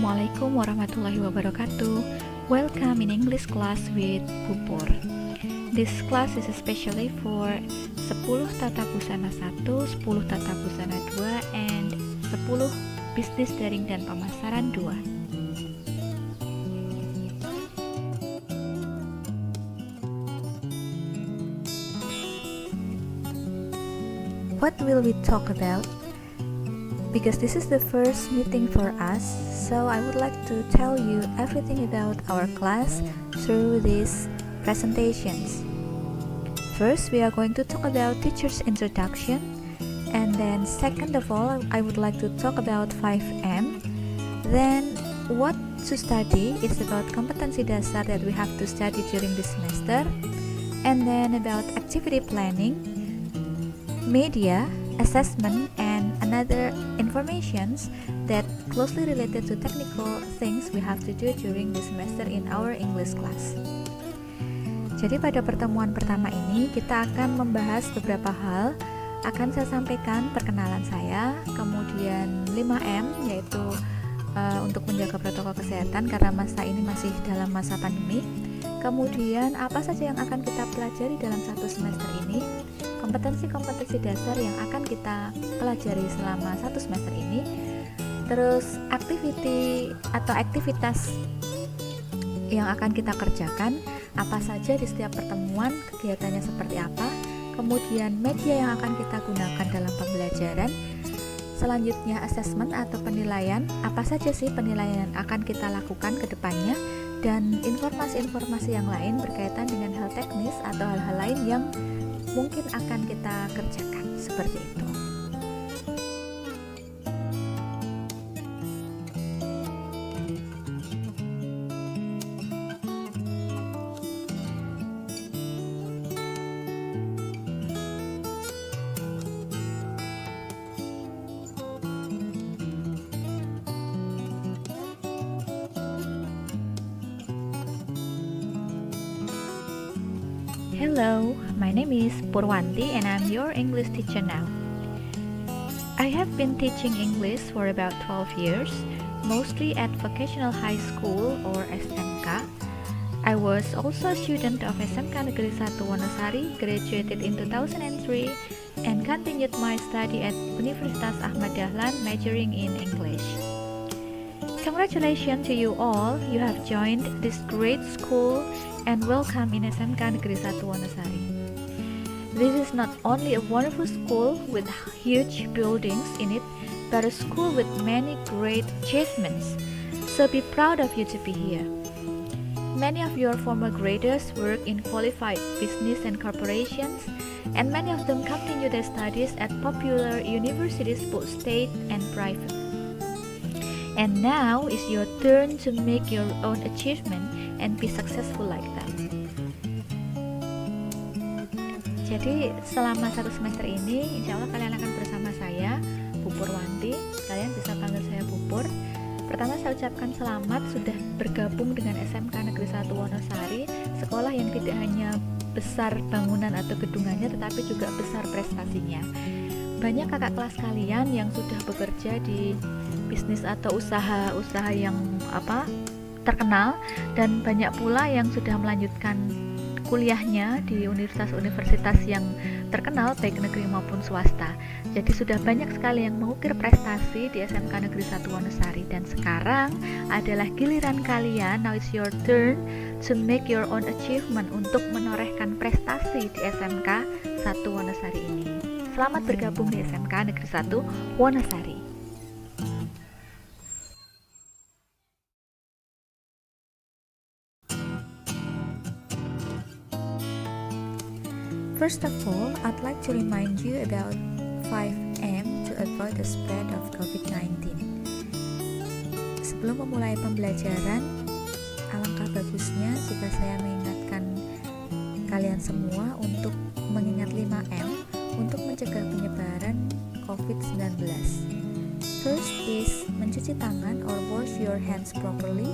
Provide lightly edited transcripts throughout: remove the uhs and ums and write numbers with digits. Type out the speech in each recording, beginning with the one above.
Assalamualaikum warahmatullahi wabarakatuh. Welcome in English class with Pupur. This class is especially for 10 tata busana 1, 10 tata busana 2, and 10 bisnis daring dan pemasaran 2. What will we talk about? Because this is the first meeting for us, so I would like to tell you everything about our class through these presentations. First, we are going to talk about teacher's introduction, and then second of all, I would like to talk about 5M. Then, what to study is about kompetensi dasar that we have to study during this semester, and then about activity planning, media, assessment, and another informations that closely related to technical things we have to do during the semester in our English class. Jadi pada pertemuan pertama ini kita akan membahas beberapa hal. Akan saya sampaikan perkenalan saya, kemudian 5M yaitu untuk menjaga protokol kesehatan karena masa ini masih dalam masa pandemi. Kemudian apa saja yang akan kita pelajari dalam satu semester ini, kompetensi-kompetensi dasar yang akan kita pelajari selama satu semester ini, terus aktivitas yang akan kita kerjakan, apa saja di setiap pertemuan, kegiatannya seperti apa, kemudian media yang akan kita gunakan dalam pembelajaran, selanjutnya assessment atau penilaian, apa saja sih penilaian yang akan kita lakukan ke depannya, dan informasi-informasi yang lain berkaitan dengan hal teknis atau hal-hal lain yang mungkin akan kita kerjakan, seperti itu. Hello, my name is Purwanti and I'm your English teacher now. I have been teaching English for about 12 years, mostly at Vocational High School or SMK. I was also a student of SMK Negeri 1 Wonosari, graduated in 2003, and continued my study at Universitas Ahmad Dahlan, majoring in English. Congratulations to you all, you have joined this great school and welcome in SMK Negeri 1 Wonosari. This is not only a wonderful school with huge buildings in it, but a school with many great achievements. So be proud of you to be here. Many of your former graders work in qualified business and corporations, and many of them continue their studies at popular universities, both state and private. And now is your turn to make your own achievement and be successful like that. Jadi selama satu semester ini, insya Allah kalian akan bersama saya, Pupur Wanti. Kalian bisa panggil saya Pupur. Pertama saya ucapkan selamat sudah bergabung dengan SMK Negeri 1 Wonosari, sekolah yang tidak hanya besar bangunan atau gedungannya, tetapi juga besar prestasinya. Banyak kakak kelas kalian yang sudah bekerja di bisnis atau usaha yang terkenal, dan banyak pula yang sudah melanjutkan kuliahnya di universitas-universitas yang terkenal baik negeri maupun swasta. Jadi sudah banyak sekali yang mengukir prestasi di SMK Negeri 1 Wonosari, dan sekarang adalah giliran kalian. Now it's your turn to make your own achievement untuk menorehkan prestasi di SMK 1 Wonosari ini. Selamat bergabung di SMK Negeri 1 Wonosari. First of all, I'd like to remind you about 5M to avoid the spread of COVID-19. Sebelum memulai pembelajaran, alangkah bagusnya jika saya mengingatkan kalian semua untuk mengingat 5M untuk mencegah penyebaran COVID-19. First is mencuci tangan or wash your hands properly.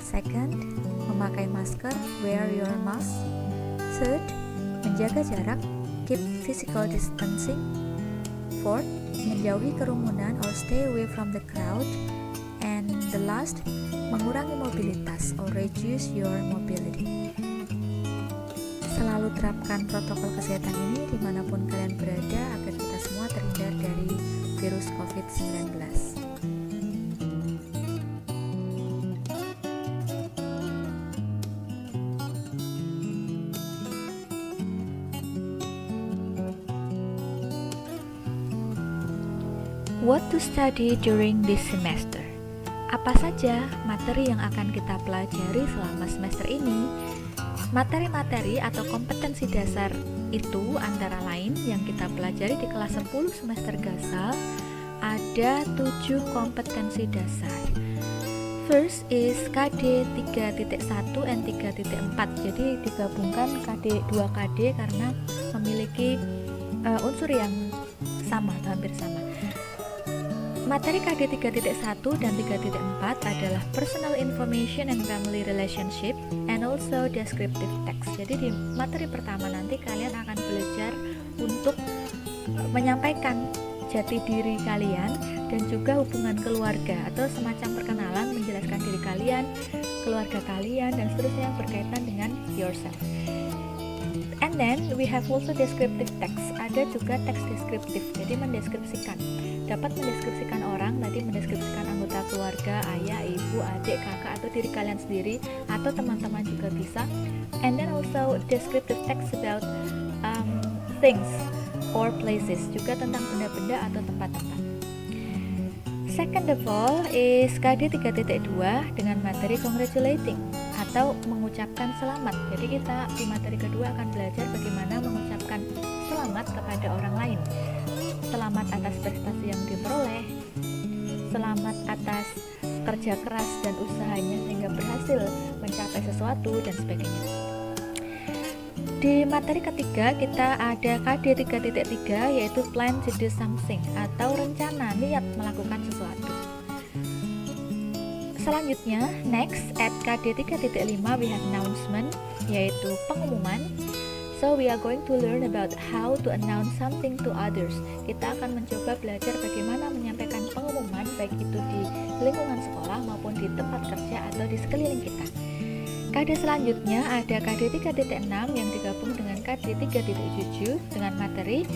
Second, memakai masker, wear your mask. Third, menjaga jarak, keep physical distancing. Fourth, menjauhi kerumunan or stay away from the crowd. And the last, mengurangi mobilitas or reduce your mobility. Selalu terapkan protokol kesehatan ini dimanapun kalian berada agar kita semua terhindar dari virus COVID-19. What to study during this semester? Apa saja materi yang akan kita pelajari selama semester ini? Materi-materi atau kompetensi dasar itu antara lain yang kita pelajari di kelas 10 semester Gasal ada 7 kompetensi dasar. First is KD 3.1 and 3.4. Jadi digabungkan KD 2KD karena memiliki unsur yang sama atau hampir sama. Materi KD 3.1 dan 3.4 adalah Personal Information and Family Relationship and also Descriptive Text. Jadi di materi pertama nanti kalian akan belajar untuk menyampaikan jati diri kalian dan juga hubungan keluarga atau semacam perkenalan, menjelaskan diri kalian, keluarga kalian, dan seterusnya yang berkaitan dengan yourself. And then we have also descriptive text. Ada juga teks deskriptif, jadi mendeskripsikan. Dapat mendeskripsikan orang, tadi mendeskripsikan anggota keluarga, ayah, ibu, adik, kakak, atau diri kalian sendiri, atau teman-teman juga bisa. And then also descriptive text about things or places, juga tentang benda-benda atau tempat-tempat. Second of all is KD 3.2 dengan materi congratulating atau mengucapkan selamat. Jadi kita di materi kedua akan belajar bagaimana mengucapkan selamat kepada orang lain. Selamat atas prestasi yang diperoleh, selamat atas kerja keras dan usahanya sehingga berhasil mencapai sesuatu dan sebagainya. Di materi ketiga kita ada KD 3.3 yaitu plan to do something atau rencana niat melakukan sesuatu. Selanjutnya, next at KD 3.5 we have announcement yaitu pengumuman. So we are going to learn about how to announce something to others. Kita akan mencoba belajar bagaimana menyampaikan pengumuman baik itu di lingkungan sekolah maupun di tempat kerja atau di sekeliling kita. KD selanjutnya ada KD 3.6 yang digabung dengan KD 3.7 dengan materi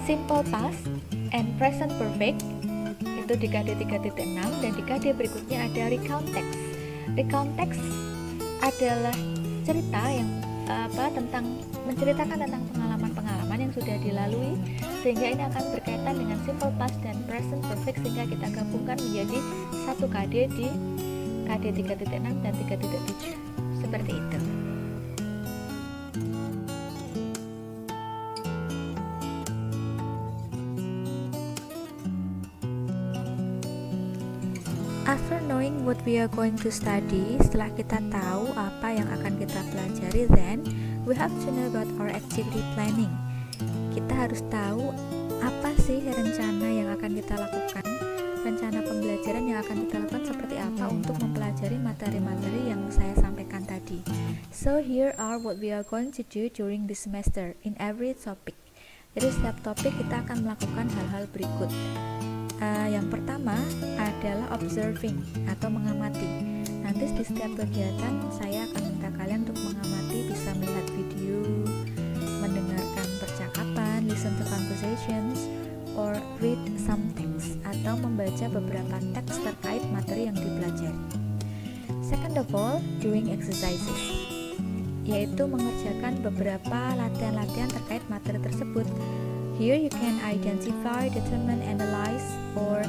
simple past and present perfect itu di KD 3.6 dan di KD berikutnya ada recount text. Recount text adalah cerita yang menceritakan tentang pengalaman-pengalaman yang sudah dilalui sehingga ini akan berkaitan dengan simple past dan present perfect sehingga kita gabungkan menjadi satu KD di KD 3.6 dan 3.7 seperti itu. After knowing what we are going to study, setelah kita tahu apa yang akan kita pelajari, then we have to know about our activity planning. Kita harus tahu apa sih rencana yang akan kita lakukan, rencana pembelajaran yang akan kita lakukan seperti apa untuk mempelajari materi-materi yang saya sampaikan tadi. So here are what we are going to do during this semester in every topic. Jadi setiap topik kita akan melakukan hal-hal berikut. Yang pertama adalah observing atau mengamati. Nanti di setiap kegiatan saya akan minta kalian untuk mengamati, bisa melihat video, mendengarkan percakapan, listen to conversations, or read some text atau membaca beberapa teks terkait materi yang dipelajari. Second of all, doing exercises, yaitu mengerjakan beberapa latihan-latihan terkait materi tersebut. Here you can identify, determine, analyze, or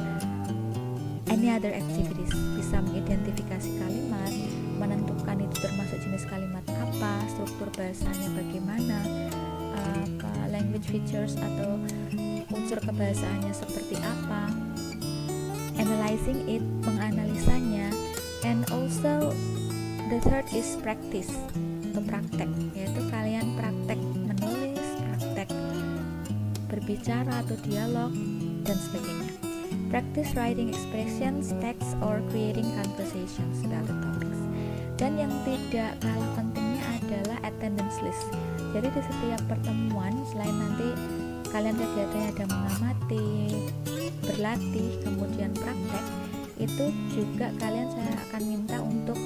any other activities. Bisa mengidentifikasi kalimat, menentukan itu termasuk jenis kalimat apa, struktur bahasanya bagaimana, language features atau unsur kebahasaannya seperti apa, analyzing it, menganalisanya, and also the third is practice atau praktek, yaitu kalian praktek menulis, praktek berbicara atau dialog dan sebagainya. Practice writing expressions, text, or creating conversations about the topics. Dan yang tidak kalah pentingnya adalah attendance list. Jadi di setiap pertemuan selain nanti kalian kegiatannya ada mengamati, berlatih, kemudian praktek, itu juga kalian saya akan minta untuk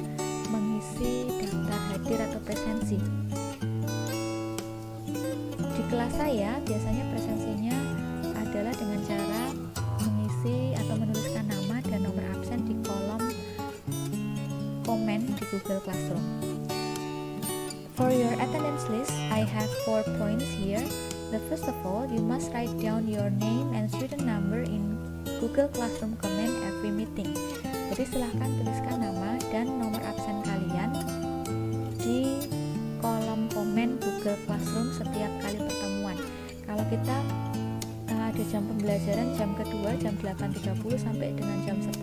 mengisi daftar hadir atau presensi. Di kelas saya biasanya presensinya adalah dengan cara mengisi atau menuliskan nama dan nomor absen di kolom komen di Google Classroom. For your attendance list, I have 4 points here. The first of all, you must write down your name and student number in Google Classroom comment every meeting. Jadi silahkan tuliskan nama dan nomor absen kalian di kolom komen Google Classroom setiap kali pertemuan. Kalau kita ada jam pembelajaran jam kedua jam 8.30 sampai dengan jam 10,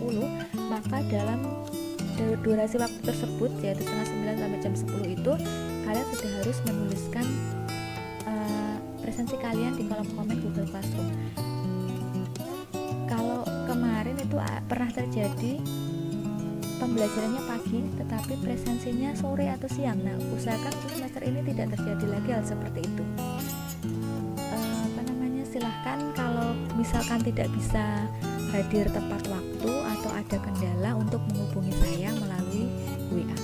maka dalam durasi waktu tersebut yaitu setengah 9 sampai jam 10 itu kalian sudah harus menuliskan presensi kalian di kolom komen Google Classroom. Kalau kemarin itu pernah terjadi pembelajarannya pagi tetapi presensinya sore atau siang. Nah, usahakan semester ini tidak terjadi lagi hal seperti itu. Silahkan kalau misalkan tidak bisa hadir tepat waktu atau ada kendala untuk menghubungi saya melalui WA.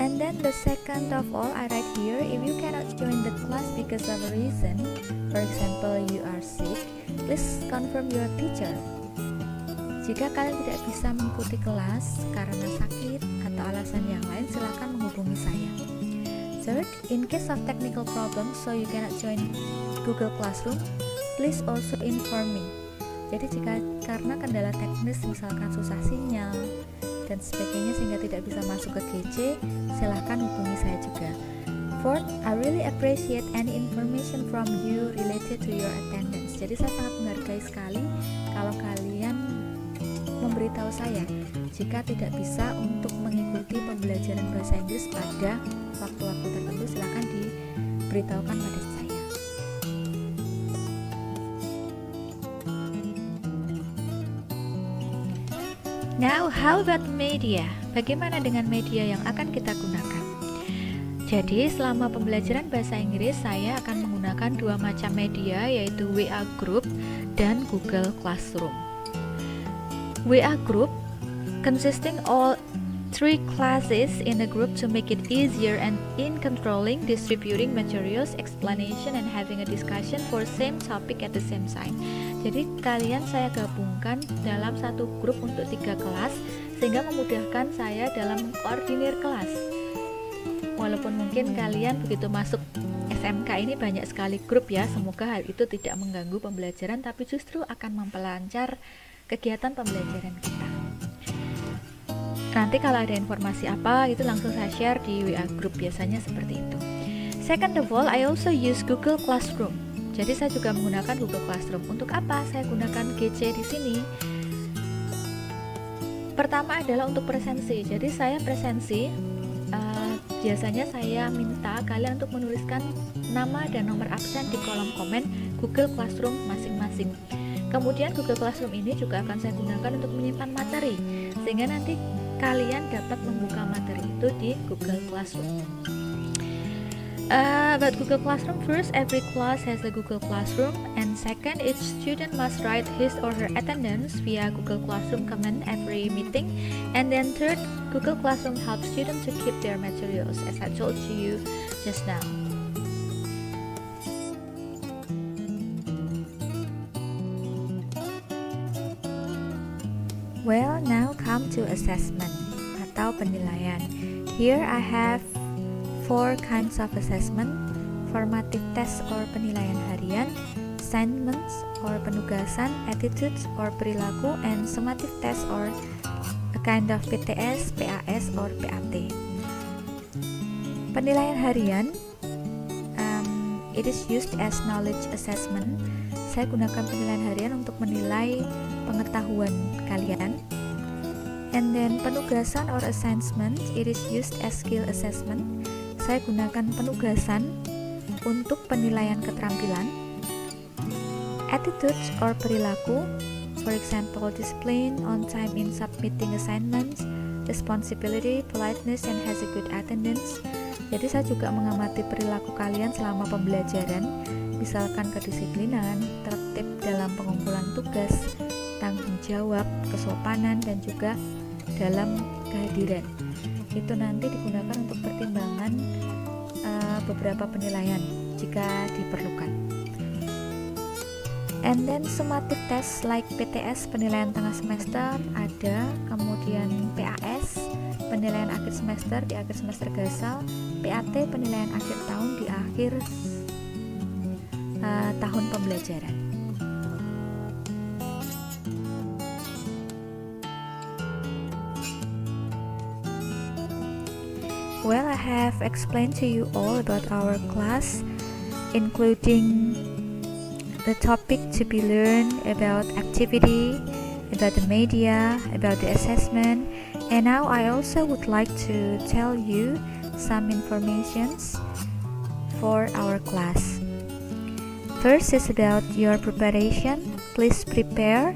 And then the second of all, I write here, if you cannot join the class because of a reason, for example you are sick, please confirm your teacher. Jika kalian tidak bisa mengikuti kelas karena sakit atau alasan yang lain, silakan menghubungi saya. Third, in case of technical problems so you cannot join Google Classroom, please also inform me. Jadi jika karena kendala teknis misalkan susah sinyal dan sebagainya sehingga tidak bisa masuk ke GC, silahkan hubungi saya juga. Fourth, I really appreciate any information from you related to your attendance. Jadi saya sangat menghargai sekali kalau kalian memberitahu saya jika tidak bisa untuk mengikuti pembelajaran bahasa Inggris pada waktu-waktu tertentu, silakan diberitahukan pada saya. Now, how about media? Bagaimana dengan media yang akan kita gunakan? Jadi, selama pembelajaran bahasa Inggris, saya akan menggunakan 2 macam media, yaitu WA Group dan Google Classroom. WA Group consisting all 3 classes in a group to make it easier and in controlling, distributing materials, explanation, and having a discussion for same topic at the same time. Jadi kalian saya gabungkan dalam satu grup untuk 3 kelas sehingga memudahkan saya dalam mengkoordinir kelas. Walaupun mungkin kalian begitu masuk SMK ini banyak sekali grup ya, semoga hal itu tidak mengganggu pembelajaran tapi justru akan memperlancar kegiatan pembelajaran kita. Nanti kalau ada informasi apa itu langsung saya share di WA group, biasanya seperti itu. Second of all, I also use Google Classroom. Jadi saya juga menggunakan Google Classroom. Untuk apa saya gunakan GC di sini? Pertama adalah untuk presensi. Jadi saya presensi, biasanya saya minta kalian untuk menuliskan nama dan nomor absen di kolom komen Google Classroom masing-masing. Kemudian Google Classroom ini juga akan saya gunakan untuk menyimpan materi, sehingga nanti kalian dapat membuka materi itu di Google Classroom. About Google Classroom, first, every class has a Google Classroom, and second, each student must write his or her attendance via Google Classroom comment every meeting, and then third, Google Classroom helps students to keep their materials, as I told you just now. Well, now come to assessment atau penilaian. Here I have 4 kinds of assessment: formative test or penilaian harian, assignments or penugasan, attitudes or perilaku, and summative test or a kind of PTS, PAS or PAT. Penilaian harian, it is used as knowledge assessment. Saya gunakan penilaian harian untuk menilai pengetahuan kalian. And then penugasan or assignment, it is used as skill assessment. Saya gunakan penugasan untuk penilaian keterampilan. Attitudes or perilaku, for example discipline, on time in submitting assignments, responsibility, politeness, and has a good attendance. Jadi saya juga mengamati perilaku kalian selama pembelajaran, misalkan kedisiplinan, tertib dalam pengumpulan tugas, tanggung jawab, kesopanan, dan juga dalam kehadiran. Itu nanti digunakan untuk pertimbangan beberapa penilaian jika diperlukan. And then summative test like PTS penilaian tengah semester ada, kemudian PAS penilaian akhir semester di akhir semester gasal, PAT penilaian akhir tahun di akhir tahun pembelajaran. Well, I have explained to you all about our class, including the topic to be learned, about activity, about the media, about the assessment, and now I also would like to tell you some informations for our class. First is about your preparation. Please prepare.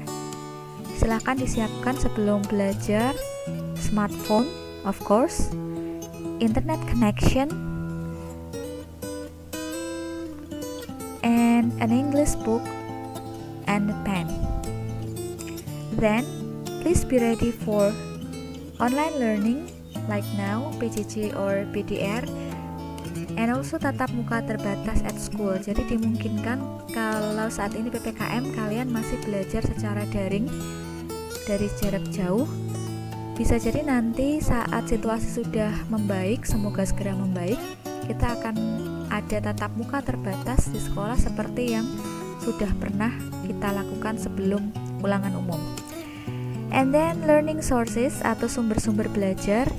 Silakan disiapkan sebelum belajar smartphone, of course, internet connection, and an English book and a pen. Then, please be ready for online learning like now, PJJ or PDR, and also tatap muka terbatas at school. Jadi dimungkinkan kalau saat ini PPKM kalian masih belajar secara daring dari jarak jauh. Bisa jadi nanti saat situasi sudah membaik, semoga segera membaik, kita akan ada tatap muka terbatas di sekolah seperti yang sudah pernah kita lakukan sebelum ulangan umum. And then learning sources atau sumber-sumber belajar.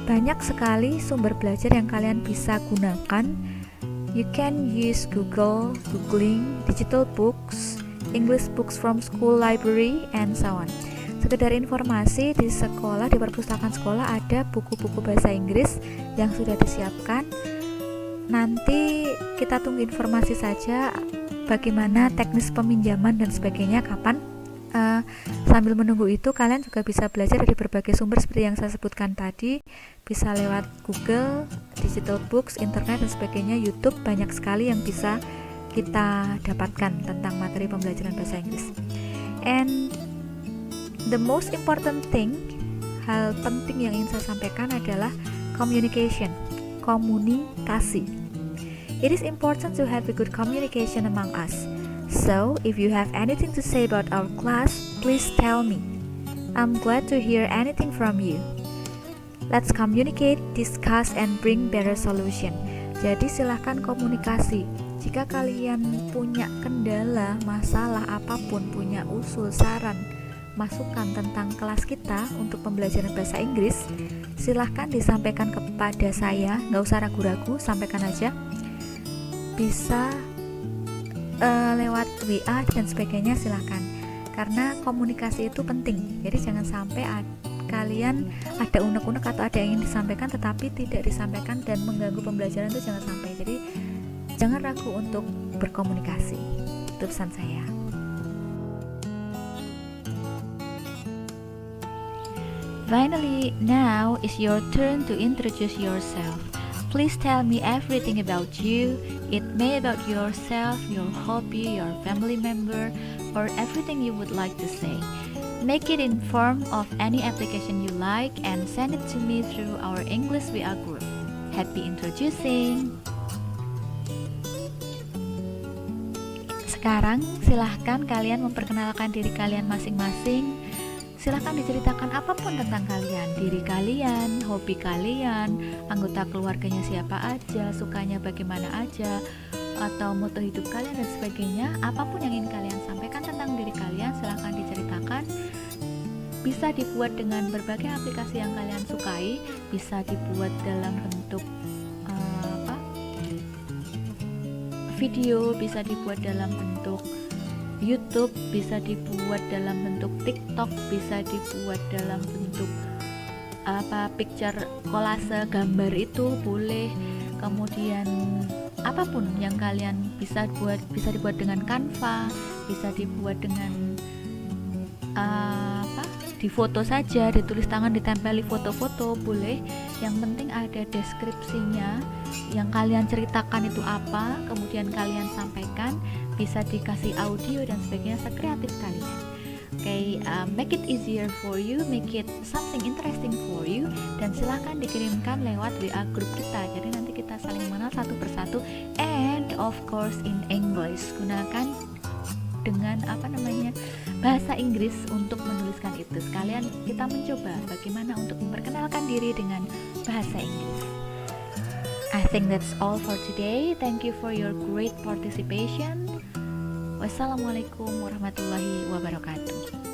Banyak sekali sumber belajar yang kalian bisa gunakan. You can use Google, Googling, digital books, English books from school library, and so on. Sekedar informasi, di sekolah, di perpustakaan sekolah ada buku-buku bahasa Inggris yang sudah disiapkan. Nanti kita tunggu informasi saja bagaimana teknis peminjaman dan sebagainya kapan. Sambil menunggu itu kalian juga bisa belajar dari berbagai sumber seperti yang saya sebutkan tadi. Bisa lewat Google, digital books, internet dan sebagainya, YouTube, banyak sekali yang bisa kita dapatkan tentang materi pembelajaran bahasa Inggris. And the most important thing, hal penting yang ingin saya sampaikan adalah communication, komunikasi. It is important to have a good communication among us. So, if you have anything to say about our class, please tell me. I'm glad to hear anything from you. Let's communicate, discuss, and bring better solution. Jadi silahkan komunikasi. Jika kalian punya kendala, masalah apapun, punya usul, saran, masukan tentang kelas kita untuk pembelajaran bahasa Inggris, silahkan disampaikan kepada saya, nggak usah ragu-ragu, sampaikan aja. Bisa lewat WA dan sebagainya, silahkan. Karena komunikasi itu penting, jadi jangan sampai kalian ada unek-unek atau ada yang ingin disampaikan tetapi tidak disampaikan dan mengganggu pembelajaran, itu jangan sampai. Jadi jangan ragu untuk berkomunikasi. Itu pesan saya. Finally, now is your turn to introduce yourself. Please tell me everything about you. It may about yourself, your hobby, your family member, or everything you would like to say. Make it in form of any application you like and send it to me through our English WA group. Happy introducing! Sekarang silahkan kalian memperkenalkan diri kalian masing-masing. Silahkan diceritakan apapun tentang kalian, diri kalian, hobi kalian, anggota keluarganya siapa aja, sukanya bagaimana aja, atau moto hidup kalian dan sebagainya. Apapun yang ingin kalian sampaikan tentang diri kalian, silahkan diceritakan. Bisa dibuat dengan berbagai aplikasi yang kalian sukai, bisa dibuat dalam bentuk video, bisa dibuat dalam bentuk YouTube, bisa dibuat dalam bentuk TikTok, bisa dibuat dalam bentuk picture collage, gambar itu boleh. Kemudian apapun yang kalian bisa dibuat dengan Canva, bisa dibuat dengan difoto saja, ditulis tangan, ditempeli foto-foto boleh, yang penting ada deskripsinya yang kalian ceritakan itu apa, kemudian kalian sampaikan, bisa dikasih audio dan sebagainya, sekreatif kalian. Make it easier for you, make it something interesting for you, dan silahkan dikirimkan lewat WA grup kita, jadi nanti kita saling mengenal satu persatu. And of course in English, gunakan dengan bahasa Inggris untuk menuliskan itu. Sekalian kita mencoba bagaimana untuk memperkenalkan diri dengan bahasa Inggris. I think that's all for today. Thank you for your great participation. Wassalamualaikum warahmatullahi wabarakatuh.